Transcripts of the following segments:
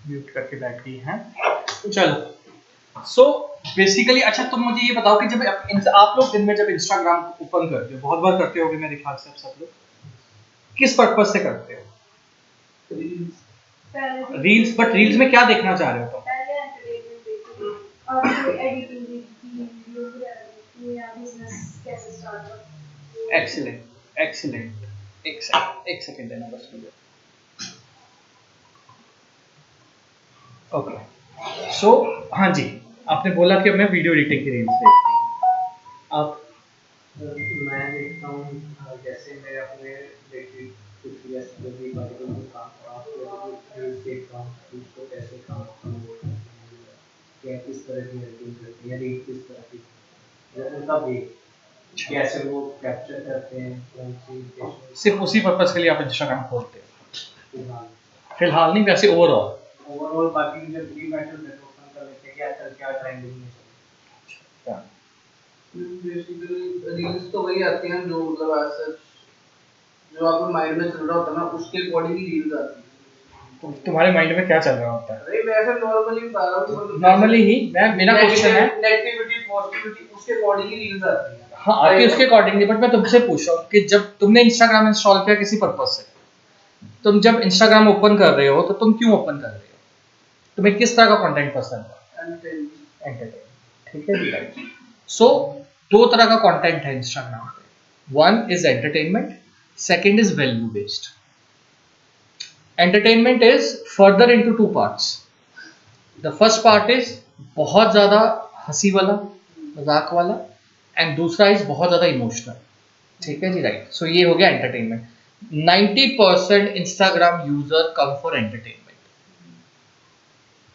Mute करके बैठ गई हैं। चलो सो बेसिकली अच्छा तुम मुझे ये बताओ कि जब आप लोग दिन में जब इंस्टाग्राम ओपन करते हो, बहुत बार करते होगे मेरे ख्याल से आप सब लोग, किस पर्पस से करते हो? रील्स। बट रील्स में क्या देखना चाह रहे हो तुम? Excellent excellent. एक सेकंड देना बस मुझे। ओके सो हाँ जी, आपने बोला कि मैं वीडियो एडिटिंग की रील्स देखती हूँ। आप? मैं देखता हूँ जैसे मैं अपने रिलेटेड कुछ भी बारे में काम देखता हूँ कि उसको कैसे काम क्या किस तरह की एडिटिंग करते हैं या रेट किस तरह की उनका वे कैसे वो कैप्चर करते हैं, कौन सी सिर्फ उसी पर्पस के लिए आप इंस्टाग्राम खोलते हो? फिलहाल नहीं, वैसे ओवरऑल बाकी जो फ्री मैटर में तो ओपन कर लेते हैं कि आजकल क्या ट्रेंडिंग में चल रहा है। बेसिकली रील्स तो वही आती हैं जो मतलब ऐसा जो आपके माइंड में चल रहा होता है ना, उसके अकॉर्डिंग ही रील्स आती है। तो तुम्हारे माइंड में क्या चल रहा होता है? अरे मैं ऐसे नॉर्मली बता रहा हूँ, मतलब नॉर्मली ही मेरा क्वेश्चन है नेगेटिविटी पॉजिटिविटी उसके अकॉर्डिंग ही रील्स आती हैं। हाँ आती है उसके अकॉर्डिंग नहीं, बट मैं तुमसे पूछ रहा हूँ कि जब तुमने इंस्टाग्राम इंस्टॉल किया किसी पर्पस से, तुम जब इंस्टाग्राम ओपन कर रहे हो तो तुम क्यों ओपन कर रहे हो? तुम्हें किस तरह का कंटेंट पसंद है? एंटरटेनमेंट। ठीक है जी, राइट। सो दो तरह का कंटेंट है इंस्टाग्राम पे। One is entertainment, second is value based. Entertainment is further into two parts. The first part is बहुत ज्यादा हंसी वाला, मजाक वाला, एंड दूसरा इज बहुत ज्यादा इमोशनल। ठीक है जी, राइट। सो ये हो गया entertainment. 90% Instagram user come for entertainment.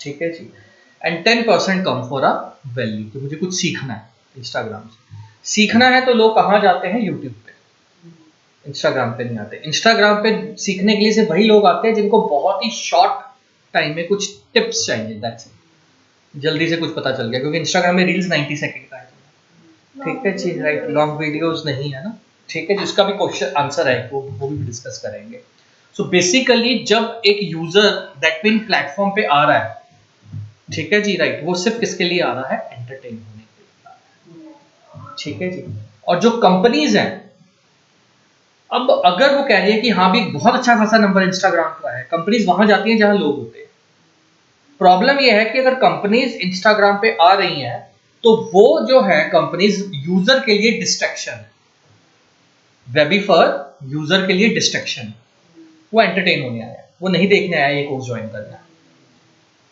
ठीक है जी। And 10% come for a value, तो मुझे कुछ सीखना है इंस्टाग्राम से। सीखना है तो लोग कहाँ जाते हैं? यूट्यूब पे। इंस्टाग्राम पे नहीं आते। इंस्टाग्राम पे सीखने के लिए सिर्फ वही लोग आते हैं जिनको बहुत ही शॉर्ट टाइम में कुछ टिप्स चाहिए, दैट्स इट। जल्दी से कुछ पता चल गया, क्योंकि इंस्टाग्राम में रील्स 90 सेकंड का है। ठीक है जी, राइट। लॉन्ग वीडियोस नहीं है ना। ठीक है, जिसका भी क्वेश्चन आंसर है वो भी डिस्कस करेंगे। सो बेसिकली जब एक यूजर दैट मीन प्लेटफॉर्म पे आ रहा है, ठीक है जी, राइट, वो सिर्फ किसके लिए आ रहा है? एंटरटेन होने के लिए आ रहा है। ठीक है जी। और जो कंपनीज हैं, अब अगर वो कह रही है कि हाँ भी बहुत अच्छा खासा नंबर इंस्टाग्राम का है, कंपनीज वहां जाती हैं जहां लोग होते हैं। प्रॉब्लम ये है कि अगर कंपनीज इंस्टाग्राम पे आ रही हैं तो वो जो है कंपनीज यूजर के लिए डिस्ट्रैक्शन है। वेबिफर यूजर के लिए डिस्ट्रैक्शन, वो एंटरटेन होने आया है, वो नहीं देखने आया ये कोर्स ज्वाइन करना।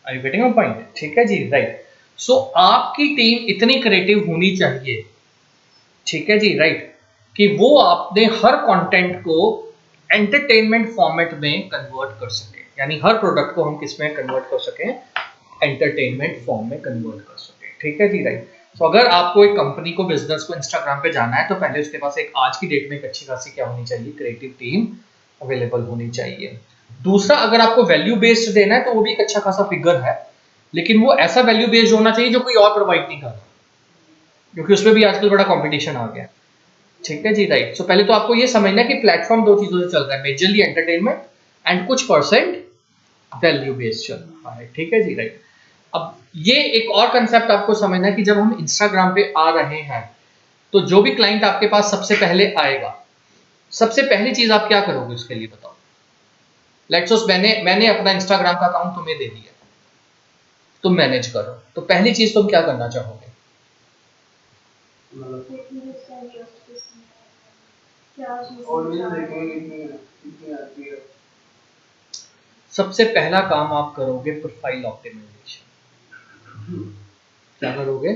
Are you getting my point? ठीक है जी, राइट। सो आपकी टीम इतनी क्रिएटिव होनी चाहिए, ठीक है जी, राइट, कि वो आपने हर कंटेंट को एंटरटेनमेंट फॉर्मेट में कन्वर्ट कर सके। यानी हर प्रोडक्ट को हम किस में कन्वर्ट कर सकें? एंटरटेनमेंट फॉर्म में कन्वर्ट कर सके। ठीक है जी, राइट। तो अगर आपको एक कंपनी को, बिजनेस को इंस्टाग्राम पे जाना है तो पहले उसके पास एक आज की डेट में एक अच्छी खासी क्या होनी चाहिए? क्रिएटिव टीम अवेलेबल होनी चाहिए। दूसरा, अगर आपको वैल्यू बेस्ड देना है तो वो भी एक अच्छा खासा फिगर है, लेकिन वो ऐसा वैल्यू बेस्ड होना चाहिए जो कोई और प्रोवाइड नहीं करता, क्योंकि उसमें भी आजकल बड़ा कंपटीशन आ गया। ठीक है जी, राइट। सो पहले तो आपको ये समझना है कि प्लेटफॉर्म दो चीजों से चल रहा है, मेजरली एंटरटेनमेंट एंड कुछ परसेंट वैल्यू बेस्ड चल रहा है। ठीक है जी, राइट। अब ये एक और कंसेप्ट आपको समझना है कि जब हम इंस्टाग्राम पे आ रहे हैं तो जो भी क्लाइंट आपके पास सबसे पहले आएगा, सबसे पहली चीज आप क्या करोगे उसके लिए? बताओ। लेट्स सपोज मैंने अपना इंस्टाग्राम का अकाउंट तुम्हें दे दिया, तुम मैनेज करो, तो पहली चीज तुम क्या करना चाहोगे? सबसे पहला काम आप करोगे प्रोफाइल ऑप्टिमाइजेशन। क्या करोगे?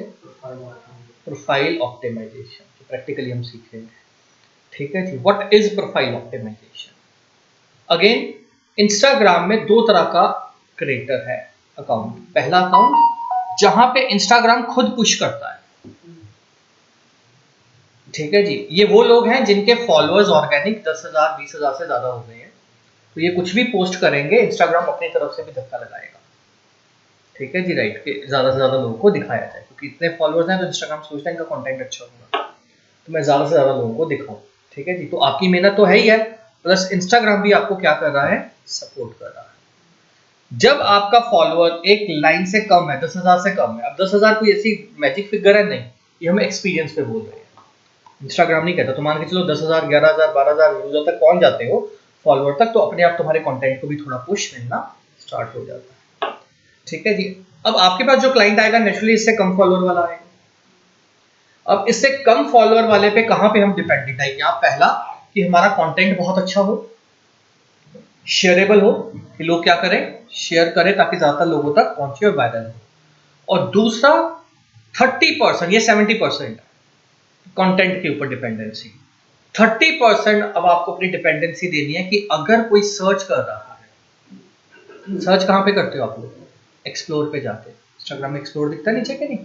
प्रोफाइल ऑप्टिमाइजेशन, तो प्रैक्टिकली हम सीखेंगे। ठीक है जी। What is profile optimization? Again, Instagram में दो तरह का क्रिएटर है अकाउंट। पहला अकाउंट जहां पे इंस्टाग्राम खुद पुश करता है। ठीक है जी, ये वो लोग हैं जिनके फॉलोअर्स ऑर्गेनिक 10,000 20,000 से ज्यादा हो गए हैं, तो ये कुछ भी पोस्ट करेंगे इंस्टाग्राम अपनी तरफ से भी धक्का लगाएगा। ठीक है जी, राइट, कि ज्यादा से ज्यादा लोगों को दिखाया जाए, क्योंकि इतने फॉलोअर्स हैं तो इंस्टाग्राम सोचता है इनका कंटेंट अच्छा होगा तो मैं ज्यादा से ज्यादा लोगों को दिखाऊं। ठीक है जी, तो आपकी मेहनत तो है ही है, प्लस इंस्टाग्राम भी आपको क्या कर रहा है? सपोर्ट कर रहा है। जब आपका फॉलोअर एक लाइन से कम है, 10,000 से कम है, अब 10,000 कोई ऐसी मैजिक फिगर है नहीं, ये हम एक्सपीरियंस पे बोल रहे हैं, इंस्टाग्राम नहीं कहता। तो मान के चलो 10,000, 11,000, 12,000 यूजर तक पहुंच जाते हो फॉलोअर तक, तो अपने आप तुम्हारे कंटेंट को भी थोड़ा पुश मिलना स्टार्ट हो जाता है। ठीक है जी। अब आपके पास जो क्लाइंट आएगा नेचुरली इससे कम फॉलोअर वाला आएगा। अब इससे कम फॉलोअर वाले पे कहां पे हम डिपेंडेंट है? यहाँ पहला कि हमारा कंटेंट बहुत अच्छा हो, शेयरेबल हो, कि लोग क्या करें, शेयर करें ताकि ज्यादातर लोगों तक पहुंचे और वायरल हो। और दूसरा 30%, ये 70% कंटेंट के ऊपर डिपेंडेंसी। 30% अब आपको अपनी डिपेंडेंसी देनी है कि अगर कोई सर्च कर रहा है, सर्च कहां पे करते हो आप लोग? एक्सप्लोर पे जाते, इंस्टाग्राम में एक्सप्लोर दिखता है नीचे के नहीं?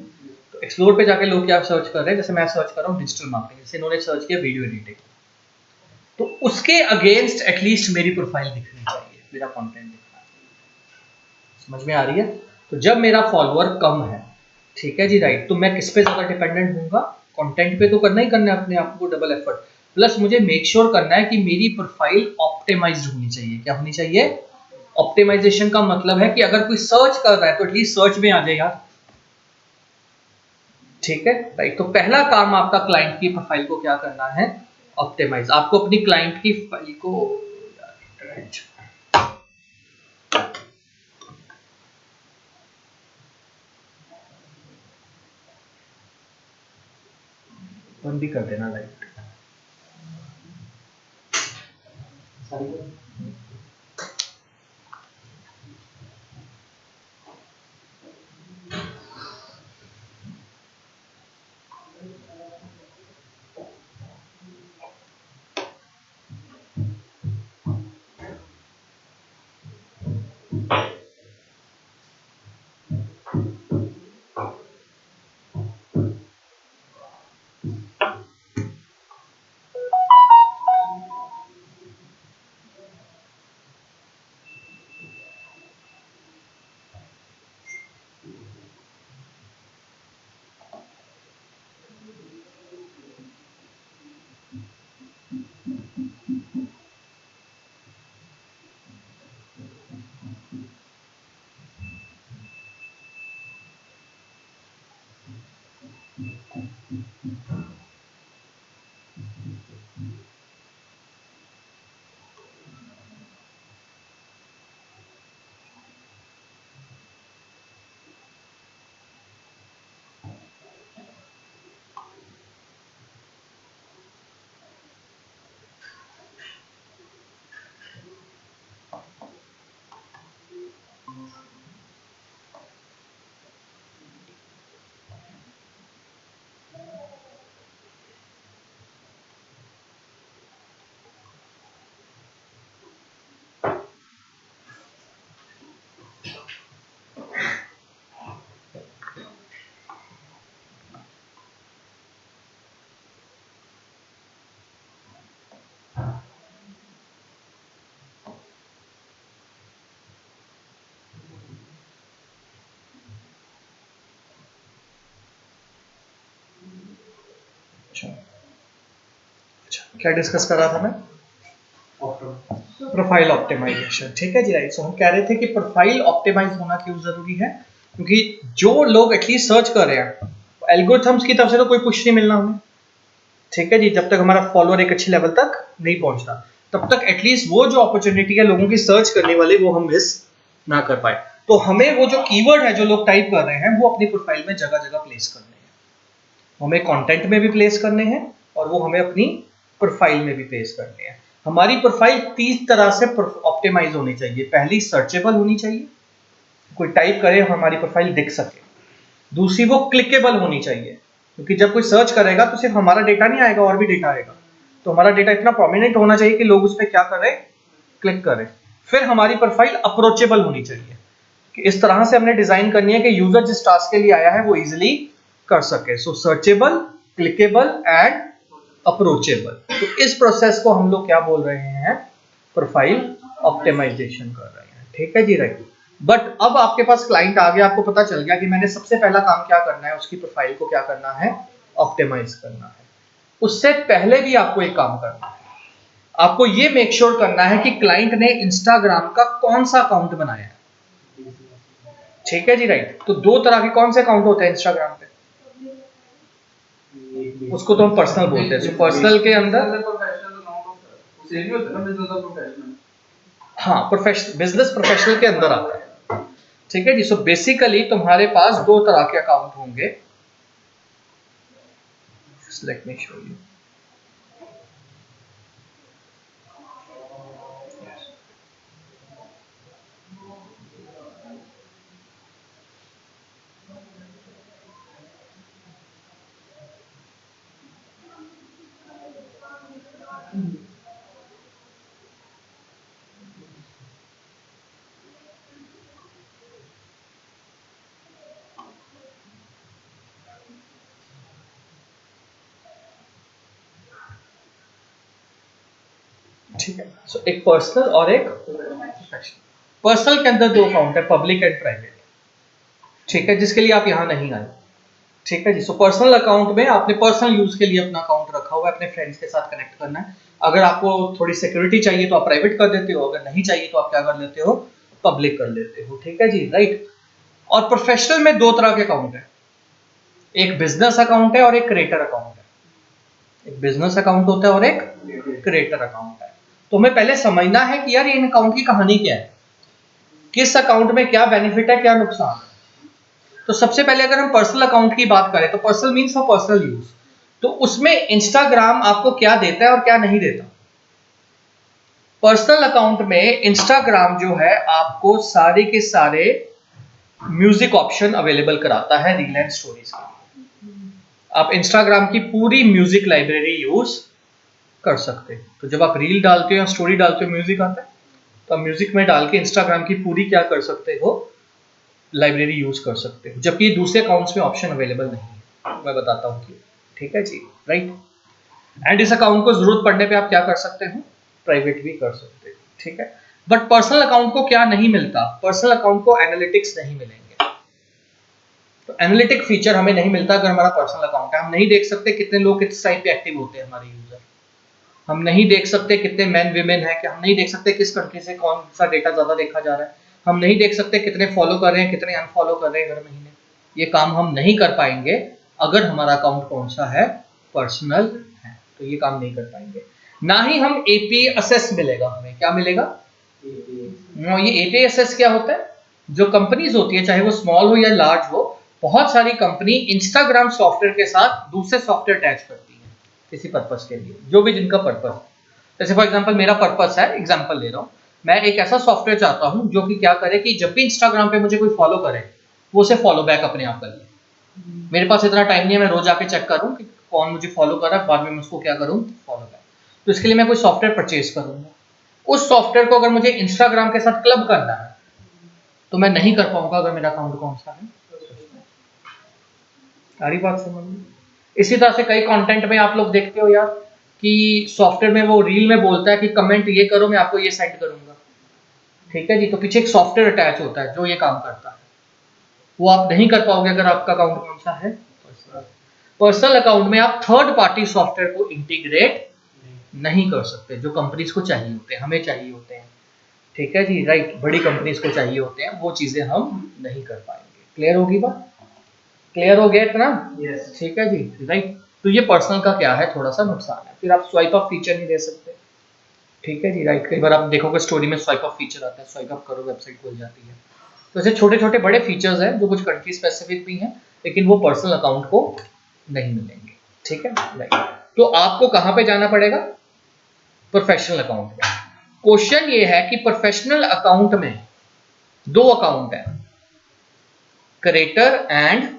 तो एक्सप्लोर पे जाके लोग क्या सर्च कर रहे हैं? जैसे मैं सर्च कर रहा हूँ डिजिटल मार्केटिंग, जैसे इन्होंने सर्च किया वीडियो एडिटिंग, तो उसके अगेंस्ट एटलीस्ट मेरी प्रोफाइल दिखनी चाहिए, मेरा कंटेंट दिखना चाहिए। समझ में आ रही है? तो जब मेरा फॉलोअर कम है, ठीक है जी, राइट, तो मैं किस पे ज्यादा डिपेंडेंट हूँगा? कंटेंट पे तो करना ही करना है अपने आप को डबल एफर्ट, प्लस मुझे मेक श्योर करना है कि मेरी प्रोफाइल ऑप्टिमाइज्ड होनी चाहिए। क्या होनी चाहिए? ऑप्टिमाइजेशन का मतलब है कि अगर कोई सर्च कर रहा है तो एटलीस्ट सर्च में आ जाए यार। ठीक है, राइट। तो पहला काम आपका क्लाइंट की प्रोफाइल को क्या करना है? ऑप्टिमाइज। आपको अपनी क्लाइंट की फाइल को बंद भी कर देना लाइट। अच्छा अच्छा, क्या डिस्कस कर रहा था मैं? Profile optimization. ठीक है जी, राइट। सो हम कह रहे थे कि प्रोफाइल ऑप्टिमाइज होना क्यों जरूरी है? क्योंकि जो लोग एटलीस्ट सर्च कर रहे हैं, एल्गोरिथम्स की तरफ से तो कोई पुश नहीं मिलना हमें। ठीक है जी, जब तक हमारा फॉलोअर एक अच्छे लेवल तक नहीं पहुंचता, तब तक एटलीस्ट वो जो अपॉर्चुनिटी है लोगों की सर्च करने वाली, वो हम मिस ना कर पाए। तो हमें वो जो कीवर्ड है जो लोग टाइप कर रहे हैं, वो अपनी प्रोफाइल में जगह जगह प्लेस करने हैं। हमें कंटेंट में भी प्लेस करने हैं और वो हमें अपनी प्रोफाइल में भी प्लेस करने हैं। हमारी प्रोफाइल 30 तरह से ऑप्टिमाइज होनी चाहिए। पहली, सर्चेबल होनी चाहिए, कोई टाइप करे हमारी प्रोफाइल दिख सके। दूसरी, वो क्लिकेबल होनी चाहिए, क्योंकि जब कोई सर्च करेगा तो सिर्फ हमारा डेटा नहीं आएगा, और भी डेटा आएगा। तो हमारा डेटा इतना प्रोमिनेंट होना चाहिए कि लोग उस पर क्या करें, क्लिक करें। फिर हमारी प्रोफाइल अप्रोचेबल होनी चाहिए, कि इस तरह से हमने डिजाइन करनी है कि यूजर जिस टास्क के लिए आया है वो इजिली कर सके। सो सर्चेबल, क्लिकेबल एंड अप्रोचेबल। तो इस प्रोसेस को हम लोग क्या बोल रहे हैं? प्रोफाइल ऑप्टिमाइजेशन कर रहे हैं। ठीक है जी, राइट। बट अब आपके पास क्लाइंट आ गया, आपको पता चल गया कि मैंने सबसे पहला काम क्या करना है, उसकी प्रोफाइल को क्या करना है? ऑप्टिमाइज करना है। उससे पहले भी आपको एक काम करना है, आपको ये मेक श्योर करना है कि क्लाइंट ने इंस्टाग्राम का कौन सा अकाउंट बनाया है। ठीक है जी, राइट। तो दो तरह के कौन से अकाउंट होते हैं इंस्टाग्राम पे? उसको तो हम पर्सनल बोलते हैं। सो पर्सनल के अंदर हाँ, प्रोफेशनल, बिजनेस प्रोफेशनल के अंदर आता है। ठीक है जी। सो बेसिकली तुम्हारे पास दो तरह के अकाउंट होंगे। Let me show you. ठीक है। सो एक पर्सनल और एक प्रोफेशनल। पर्सनल के अंदर दो अकाउंट है, पब्लिक एंड प्राइवेट। ठीक है, जिसके लिए आप यहाँ नहीं आए। ठीक है जी। सो पर्सनल अकाउंट में आपने पर्सनल यूज के लिए अपना अकाउंट रखा हुआ है, अपने फ्रेंड्स के साथ कनेक्ट करना है। अगर आपको थोड़ी सिक्योरिटी चाहिए तो आप प्राइवेट कर देते हो, अगर नहीं चाहिए तो आप क्या कर लेते हो, पब्लिक कर लेते हो। ठीक है जी, राइट। और प्रोफेशनल में दो तरह के अकाउंट है, एक बिजनेस अकाउंट है और एक क्रिएटर अकाउंट है। एक बिजनेस अकाउंट होता है और एक क्रिएटर अकाउंट है। तो हमें पहले समझना है कि यार ये इन अकाउंट की कहानी क्या है, किस अकाउंट में क्या बेनिफिट है, क्या नुकसान है। तो सबसे पहले अगर हम पर्सनल अकाउंट की बात करें तो personal means for personal use. तो उसमें इंस्टाग्राम आपको क्या देता है और क्या नहीं देता। पर्सनल अकाउंट में इंस्टाग्राम जो है आपको सारे के सारे म्यूजिक ऑप्शन अवेलेबल कराता है रील एंड स्टोरीज के। आप इंस्टाग्राम की पूरी म्यूजिक लाइब्रेरी यूज कर सकते हैं। तो जब आप रील डालते हो या स्टोरी डालते हो, म्यूजिक आता है, तो आप म्यूजिक में डाल के इंस्टाग्राम की पूरी क्या कर सकते हो, लाइब्रेरी यूज कर सकते हो। जबकि दूसरे अकाउंट्स में ऑप्शन अवेलेबल नहीं है, मैं बताता हूँ क्यों। ठीक है जी, राइट। एंड इस अकाउंट को जरूरत पड़ने पे आप क्या कर सकते हो, प्राइवेट भी कर सकते हो। ठीक है। बट पर्सनल अकाउंट को क्या नहीं मिलता, पर्सनल अकाउंट को एनालिटिक्स नहीं मिलेंगे। तो एनालिटिक फीचर हमें नहीं मिलता अगर हमारा पर्सनल अकाउंट है। हम नहीं देख सकते कितने लोग किस साइट पे एक्टिव होते हैं हमारे यूजर। हम नहीं देख सकते कितने मैन विमेन है, कि हम नहीं देख सकते किस कंट्री से कौन सा डेटा ज्यादा देखा जा रहा है। हम नहीं देख सकते कितने फॉलो कर रहे हैं, कितने अनफॉलो कर रहे हैं हर महीने। ये काम हम नहीं कर पाएंगे अगर हमारा अकाउंट कौन सा है, पर्सनल है। तो ये काम नहीं कर पाएंगे। ना ही हम एपीआई असेस मिलेगा हमें। क्या मिलेगा? ये एपीआई असेस क्या होता है? जो कंपनीज होती है, चाहे वो स्मॉल हो या लार्ज हो, बहुत सारी कंपनी इंस्टाग्राम सॉफ्टवेयर के साथ दूसरे सॉफ्टवेयर अटैच करती है किसी पर्पस के लिए, जो भी जिनका पर्पस। जैसे फॉर एग्जांपल मेरा पर्पस है, एग्जांपल ले रहा हूँ, मैं एक ऐसा सॉफ्टवेयर चाहता हूँ जो कि क्या करे कि जब भी इंस्टाग्राम पे मुझे कोई फॉलो करे, वो उसे फॉलो बैक अपने आप कर ले। मेरे पास इतना टाइम नहीं है मैं रोज आके चेक करूँ कि कौन मुझे फॉलो कर रहा है, बाद में मैं उसको क्या करूँ, फॉलो बैक। तो इसके लिए मैं कोई सॉफ्टवेयर परचेज करूंगा। उस सॉफ्टवेयर को अगर मुझे इंस्टाग्राम के साथ क्लब करना है तो मैं नहीं कर पाऊंगा अगर मेरा अकाउंट कौन सा है। सारी बात समझ में। इसी तरह से कई कंटेंट में आप लोग देखते हो यार कि सॉफ्टवेयर में वो रील में बोलता है कि कमेंट ये करो मैं आपको ये सेंड करूंगा। ठीक है जी। तो पीछे एक सॉफ्टवेयर अटैच होता है जो ये काम करता है। वो आप नहीं कर पाओगे अगर आपका अकाउंट कौन सा है, पर्सनल अकाउंट में आप थर्ड पार्टी सॉफ्टवेयर को इंटीग्रेट नहीं कर सकते, जो कंपनीज को चाहिए होते हैं, हमें चाहिए होते हैं। ठीक है जी, राइट। बड़ी कंपनीज को चाहिए होते हैं, वो चीजें हम नहीं कर पाएंगे। क्लियर होगी बात? क्लियर हो गया इतना? यस। ठीक है जी, राइट। तो ये पर्सनल का क्या है, थोड़ा सा नुकसान है। फिर आप स्वाइप अप फीचर नहीं दे सकते। ठीक है जी, राइट। कई बार आप देखोगे स्टोरी में स्वाइप अप फीचर आता है, स्वाइप अप करो वेबसाइट खुल जाती है। तो ऐसे छोटे छोटे बड़े फीचर्स हैं जो कुछ कंट्री स्पेसिफिक भी हैं, लेकिन वो पर्सनल अकाउंट को नहीं मिलेंगे। ठीक है, राइट। तो आपको कहां पे जाना पड़ेगा, प्रोफेशनल अकाउंट में। क्वेश्चन ये है कि प्रोफेशनल अकाउंट में दो अकाउंट है, क्रिएटर एंड।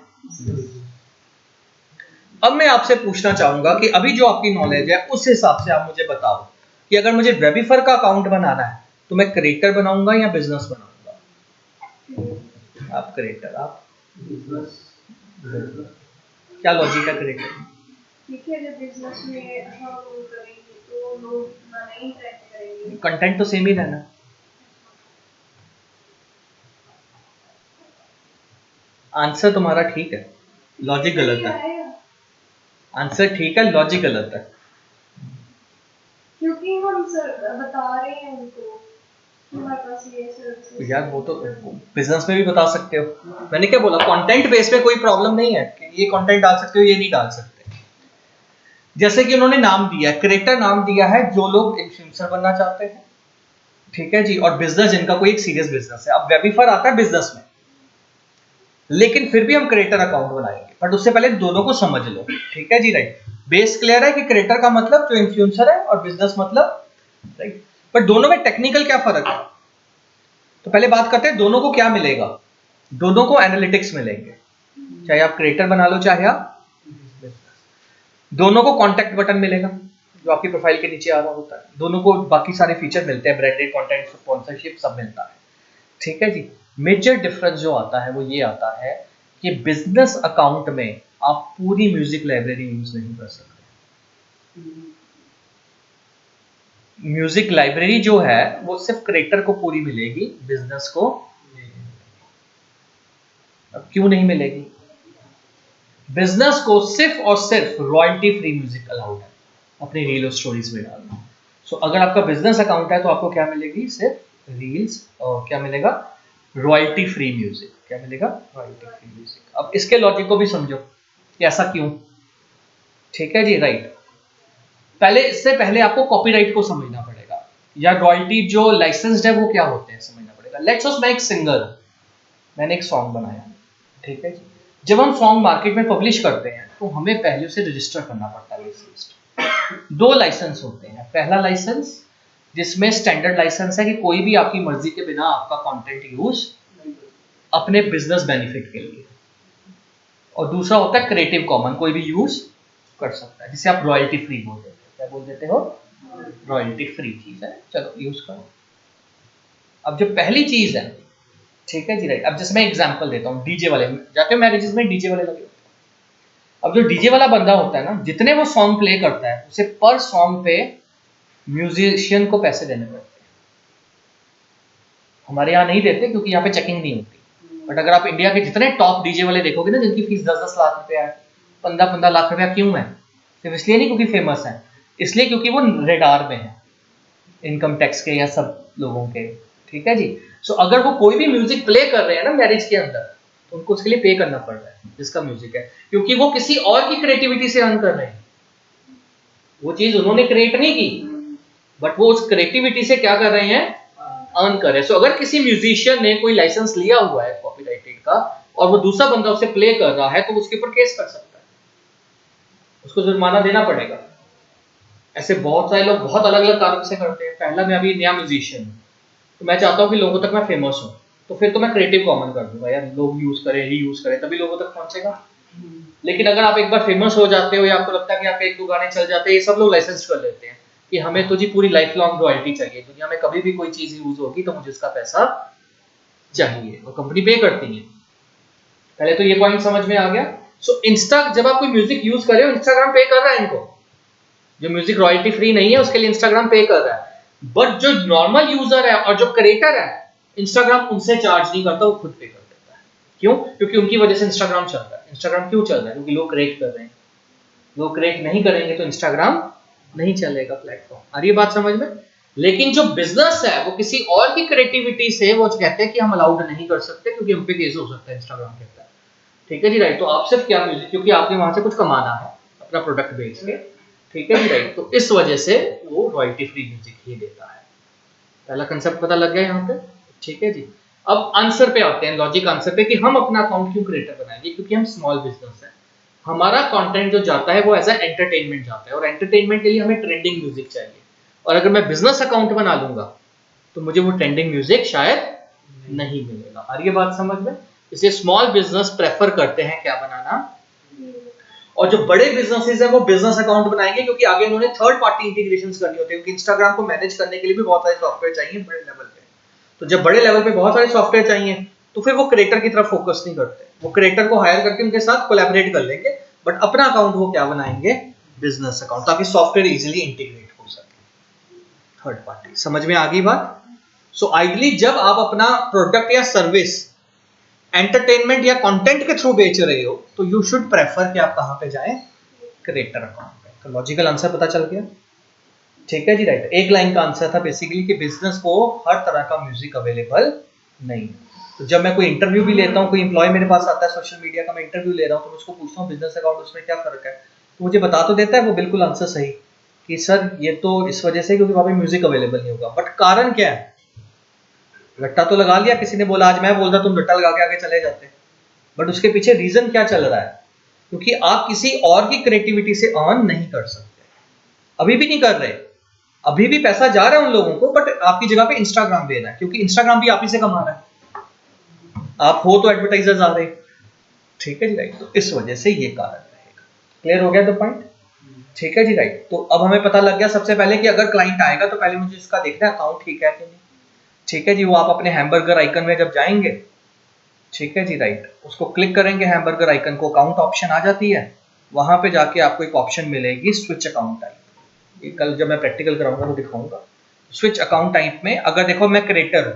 अब मैं आपसे पूछना चाहूंगा कि अभी जो आपकी नॉलेज है उस हिसाब से आप मुझे बताओ कि अगर मुझे वेबिफर का अकाउंट बनाना है तो मैं क्रिएटर बनाऊंगा या बिजनेस बनाऊंगा? आप क्रिएटर, आप बिजनेस। क्या लॉजिक है क्रिएटर में? ठीक है, जब बिजनेस में हम करेंगे तो लोग इतना नहीं ट्रैक करेंगे। कंटेंट तो सेम ही रहना। आंसर तुम्हारा ठीक है, लॉजिक गलत है। आंसर ठीक है, लॉजिक गलत है। क्योंकि हम सर बता रहे हैं उनको हमारे पास ये सर्विसेज यार वो तो बिजनेस में भी बता सकते हो। मैंने क्या बोला, कंटेंट बेस पे कोई प्रॉब्लम नहीं है कि ये कंटेंट डाल सकते हो ये नहीं डाल सकते। जैसे कि उन्होंने नाम दिया है, क्रिएटर नाम दिया है जो लोग इन्फ्लुएंसर बनना चाहते हैं, ठीक है जी, और बिजनेस जिनका कोई एक सीरियस बिजनेस है। अब वेबीफर आता है बिजनेस में, लेकिन फिर भी हम क्रिएटर अकाउंट बनाएंगे, बट उससे पहले दोनों को समझ लो, ठीक है जी, राइट। बेस क्लियर है कि क्रिएटर का मतलब जो इन्फ्लुएंसर है और बिजनेस मतलब, राइट। बट दोनों में टेक्निकल क्या फर्क है, तो पहले बात करते हैं दोनों को क्या मिलेगा। दोनों को एनालिटिक्स मिलेंगे, चाहे आप क्रिएटर बना लो चाहे आप बिजनेस। दोनों को कॉन्टैक्ट बटन मिलेगा जो आपकी प्रोफाइल के नीचे आ रहा होता है। दोनों को बाकी सारे फीचर मिलते हैं, ब्रांडेड कंटेंट, स्पॉन्सरशिप सब मिलता है, ठीक है जी। मेजर डिफरेंस जो आता है वो ये आता है कि बिजनेस अकाउंट में आप पूरी म्यूजिक लाइब्रेरी यूज नहीं कर सकते। म्यूजिक लाइब्रेरी जो है वो सिर्फ क्रिएटर को पूरी मिलेगी, बिजनेस को अब क्यों नहीं मिलेगी? बिजनेस को सिर्फ और सिर्फ रॉयल्टी फ्री म्यूजिक अलाउड है अपनी रील और स्टोरीज में डालना। सो अगर आपका बिजनेस अकाउंट है तो आपको क्या मिलेगी? सिर्फ रील्स, और क्या मिलेगा? Royalty free music. क्या मिलेगा? Royalty free music. अब इसके लॉजिक को भी समझो कि ऐसा क्यों, ठीक है जी, राइट। पहले इससे पहले आपको कॉपीराइट को समझना पड़ेगा, या रॉयल्टी जो लाइसेंस्ड है वो क्या होते हैं समझना पड़ेगा। लेट्स सपोज मैं एक सिंगर, मैंने एक सॉन्ग बनाया, ठीक है जी। जब हम सॉन्ग मार्केट में पब्लिश करते हैं तो हमें पहले उसे रजिस्टर करना पड़ता है लाइसेंस। दो लाइसेंस होते हैं। पहला लाइसेंस जिसमें स्टैंडर्ड लाइसेंस है कि कोई भी आपकी मर्जी के बिना आपका कंटेंट यूज अपने बिजनेस बेनिफिट के लिए, और दूसरा होता है क्रिएटिव कॉमन, कोई भी यूज कर सकता है, जिसे आप रॉयल्टी फ्री बोल देते हो। क्या बोल देते हो? रॉयल्टी फ्री चीज है, चलो यूज करो। अब जो पहली चीज है, ठीक है जी, राइट। अब जैसे मैं एग्जांपल देता हूँ, डीजे वाले जाते हो मैरिजेस में, डीजे वाले लगे होते हैं। अब जो डीजे वाला बंदा होता है ना, जितने वो सॉन्ग प्ले करता है उसे पर सॉन्ग पे म्यूजिशियन को पैसे देने पड़ते हैं। हमारे यहाँ नहीं देते क्योंकि यहाँ पे चेकिंग नहीं होती, बट अगर आप इंडिया के जितने टॉप डीजे वाले देखोगे ना, जिनकी फीस 10-10 लाख रुपया है, 15-15 लाख रुपया, क्यों है? सिर्फ इसलिए नहीं क्योंकि फेमस है, इसलिए क्योंकि वो रेडार में है इनकम टैक्स के या सब लोगों के, ठीक है जी। सो अगर वो कोई भी म्यूजिक प्ले कर रहे हैं ना मैरिज के अंदर, तो उनको उसके लिए पे करना पड़ रहा है जिसका म्यूजिक है, क्योंकि वो किसी और की क्रिएटिविटी से अर्न कर रहे हैं। वो चीज उन्होंने क्रिएट नहीं की, बट वो उस क्रिएटिविटी से क्या कर रहे हैं? अर्न कर रहे हैं। सो अगर किसी म्यूजिशियन ने कोई लाइसेंस लिया हुआ है कॉपीराइटेड का, और वो दूसरा बंदा उसे प्ले कर रहा है, तो उसके ऊपर केस कर सकता है, उसको जुर्माना देना पड़ेगा। ऐसे बहुत सारे लोग बहुत अलग अलग कारण से करते हैं। पहला, मैं अभी नया म्यूजिशियन हूँ, तो मैं चाहता हूँ कि लोगों तक मैं फेमस हूँ, तो फिर तो मैं क्रिएटिव कॉमन कर दूंगा यार, लोग यूज करें, रीयूज करें, तभी लोगों तक पहुंचेगा। लेकिन अगर आप एक बार फेमस हो जाते हो, या आपको लगता है कि आपके एक दो गाने चल जाते हैं, ये सब लोग लाइसेंस कर लेते हैं कि हमें तो जी पूरी लाइफ लॉन्ग रॉयल्टी चाहिए, दुनिया में कभी भी कोई चीज यूज होगी तो मुझे उसका पैसा चाहिए, और कंपनी पे करती है। पहले तो ये पॉइंट समझ में आ गया। सो इंस्टा, जब आप कोई म्यूजिक यूज कर रहे हो, इंस्टाग्राम पे कर रहा है इनको। जो म्यूजिक रॉयल्टी फ्री नहीं है उसके लिए इंस्टाग्राम पे कर रहा है, बट जो नॉर्मल यूजर है और जो क्रिएटर है, इंस्टाग्राम उनसे चार्ज नहीं करता, वो खुद पे कर देता है। क्यों? क्योंकि उनकी वजह से इंस्टाग्राम चल रहा है। इंस्टाग्राम क्यों चल रहा है? क्योंकि लोग क्रिएट कर रहे हैं। लोग क्रिएट नहीं करेंगे तो इंस्टाग्राम नहीं चलेगा, प्लेटफॉर्म। आ रही है बात समझ में? लेकिन जो बिजनेस है वो किसी और की क्रिएटिविटी से वो कहते हैं कि हम अलाउड नहीं कर सकते क्योंकि हम पे केस हो सकता है, इंस्टाग्राम कहता है, ठीक है जी, राइट। तो आप सिर्फ क्या म्यूजिक, क्योंकि आपने वहां से कुछ कमाना है अपना प्रोडक्ट बेच के, ठीक है जी, राइट। तो इस वजह से वो रॉयल्टी फ्री म्यूजिक ही देता है। पहला कंसेप्ट पता लग गया यहाँ पे, ठीक है जी। अब आंसर पे आते हैं, लॉजिक आंसर पे, कि हम अपना अकाउंट क्यों क्रिएटर बनाएंगे? क्योंकि हम स्मॉल बिजनेस है। हमारा कंटेंट जो जाता है वो एज एंटरटेनमेंट जाता है, और एंटरटेनमेंट के लिए हमें ट्रेंडिंग म्यूजिक चाहिए, और अगर मैं बिजनेस अकाउंट बना लूंगा तो मुझे वो ट्रेंडिंग म्यूजिक शायद नहीं मिलेगा। आ रही है बात समझ में? इसलिए स्मॉल बिजनेस प्रेफर करते हैं क्या बनाना, और जो बड़े बिजनेसेस है वो बिजनेस अकाउंट बनाएंगे, क्योंकि आगे उन्होंने थर्ड पार्टी इंटीग्रेशन करनी होती है, क्योंकि इंस्टाग्राम को मैनेज करने के लिए भी बहुत सारे सॉफ्टवेयर चाहिए बड़े लेवल पे। तो जब बड़े लेवल पे बहुत सारे सॉफ्टवेयर चाहिए, तो फिर वो क्रिएटर की तरफ फोकस नहीं करते, वो क्रिएटर को हायर करके उनके साथ कोलैबोरेट कर लेंगे, बट अपना अकाउंट वो क्या बनाएंगे? बिजनेस अकाउंट, ताकि सॉफ्टवेयर इजीली इंटीग्रेट हो सके थर्ड पार्टी। समझ में आ गई बात? सो आइडली जब आप अपना प्रोडक्ट या सर्विस एंटरटेनमेंट या कंटेंट के थ्रू बेच रहे हो, तो यू शुड प्रेफर कि आप कहां पे जाएं? क्रिएटर अकाउंट पे। तो लॉजिकल आंसर पता चल गया? ठीक है जी, राइट। एक लाइन का आंसर था बेसिकली कि बिजनेस को हर तरह का म्यूजिक अवेलेबल नहीं। तो जब मैं कोई इंटरव्यू भी लेता हूँ, कोई एम्प्लॉय मेरे पास आता है सोशल मीडिया का, मैं इंटरव्यू ले रहा हूँ, तो मैं उसको पूछता हूँ बिजनेस अकाउंट उसमें क्या फर्क है, तो मुझे बता तो देता है वो बिल्कुल आंसर सही कि सर ये तो इस वजह से क्योंकि वहाँ पे म्यूजिक अवेलेबल नहीं होगा। बट कारण क्या है? रट्टा तो लगा लिया, किसी ने बोला, आज मैं बोलता तुम रट्टा लगा के आगे चले जाते, बट उसके पीछे रीजन क्या चल रहा है? क्योंकि आप किसी और की क्रिएटिविटी से अर्न नहीं कर सकते, अभी भी नहीं कर रहे, अभी भी पैसा जा रहा है उन लोगों को, बट आपकी जगह पे इंस्टाग्राम दे रहा है, क्योंकि इंस्टाग्राम भी आप ही से कमा रहा है, आप हो तो एडवर्टाइजर्स आ रहे। ठीक है जी, राइट। तो इस वजह से ये कारण रहेगा। क्लियर हो गया द पॉइंट? ठीक है जी, राइट। तो अब हमें पता लग गया सबसे पहले कि अगर क्लाइंट आएगा तो पहले मुझे इसका देखना है अकाउंट ठीक है कि नहीं। ठीक है जी, वो आप अपने हैमबर्गर आइकन में जब जाएंगे, ठीक है जी, राइट, उसको क्लिक करेंगे हैमबर्गर आइकन को, अकाउंट ऑप्शन आ जाती है, वहां पे जाके आपको एक ऑप्शन मिलेगी स्विच अकाउंट टाइप। ये कल जब मैं प्रैक्टिकल कराऊंगा तो दिखाऊंगा। स्विच अकाउंट टाइप में अगर देखो मैं क्रिएटर हूं,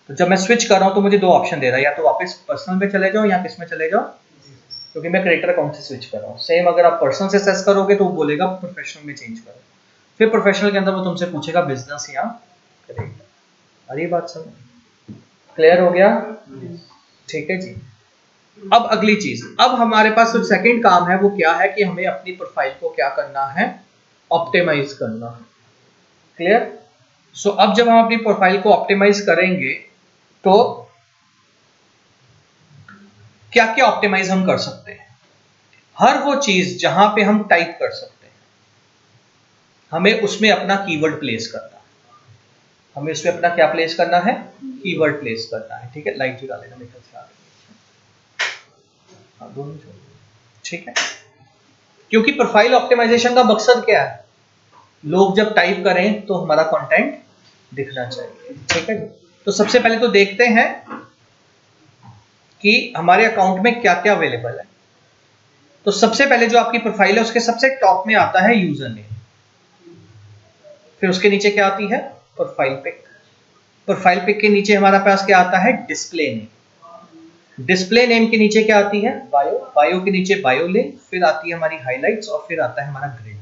तो जब मैं स्विच कर रहा हूं तो मुझे दो ऑप्शन दे रहा है, या तो वापस पर्सनल पे चले जाओ या किस में चले जाओ, क्योंकि मैं क्रिएटर अकाउंट से स्विच कर रहा हूँ। सेम अगर आप पर्सनल से सेस करोगे तो वो बोलेगा प्रोफेशनल में चेंज करो, फिर प्रोफेशनल के अंदर वो तुमसे पूछेगा बिजनेस या क्रिएटर। अरे बात समझ क्लियर हो गया? ठीक है जी। अब अगली चीज, अब हमारे पास जो सेकंड काम है वो क्या है कि हमें अपनी प्रोफाइल को क्या करना है, ऑप्टिमाइज करना। क्लियर? सो अब जब हम अपनी प्रोफाइल को ऑप्टिमाइज करेंगे तो क्या क्या ऑप्टिमाइज हम कर सकते हैं? हर वो चीज जहां पे हम टाइप कर सकते हैं, हमें उसमें अपना कीवर्ड प्लेस करना है। हमें उसमें अपना क्या प्लेस करना है? कीवर्ड प्लेस करना है। ठीक है, लाइट जला लेना मेरे ख्याल से आ रही है। हाँ, दोनों ठीक है। क्योंकि प्रोफाइल ऑप्टिमाइजेशन का मकसद क्या है? लोग जब टाइप करें तो हमारा कंटेंट दिखना चाहिए। ठीक है, तो सबसे पहले तो देखते हैं कि हमारे अकाउंट में क्या क्या अवेलेबल है। तो सबसे पहले जो आपकी प्रोफाइल है उसके सबसे टॉप में आता है यूजर नेम, फिर उसके नीचे क्या आती है? Profile pic. प्रोफाइल पिक के नीचे हमारे पास क्या आता है? Display name. डिस्प्ले नेम के नीचे क्या आती है? बायो। बायो के नीचे बायो लिंक, फिर आती है हमारी हाइलाइट्स और फिर आता है हमारा ग्रिड